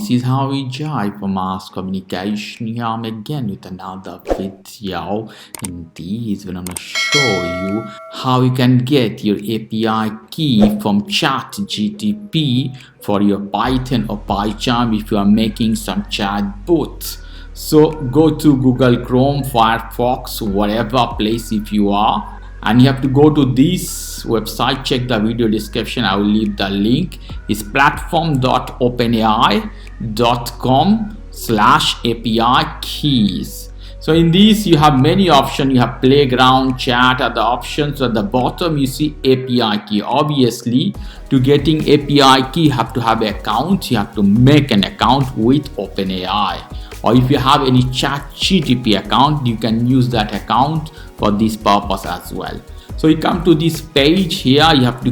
this is how we jive for mass communication. Here I'm again with another video. In this when I'm going to show you how you can get your API key from ChatGPT for your Python or PyCharm if you are making some chatbots. So go to Google Chrome, Firefox, whatever place if you are, and you have to go to this website. Check the video description, I will leave the link. It's platform.openai.com/API keys. So in this you have many options. You have playground, chat are the options. At the bottom you see API key. Obviously to getting API key you have to have an account. You have to make an account with OpenAI, or if you have any ChatGPT account you can use that account for this purpose as well. So you come to this page here, you have to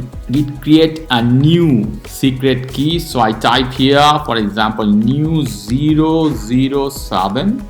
create a new secret key. So I type here, for example, new 007.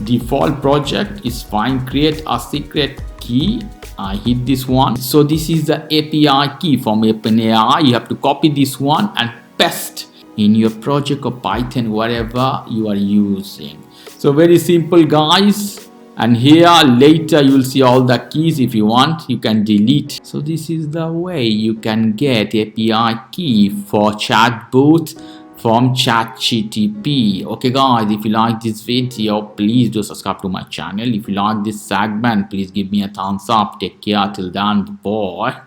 Default project is fine. Create a secret key. I hit this one. So this is the API key from OpenAI. You have to copy this one and paste in your project or Python, whatever you are using. So very simple, guys. And here later you will see all the keys. If you want you can delete. So this is the way you can get API key for chatbot from ChatGPT. Okay guys, if you like this video please do subscribe to my channel. If you like this segment please give me a thumbs up. Take care, till then, bye.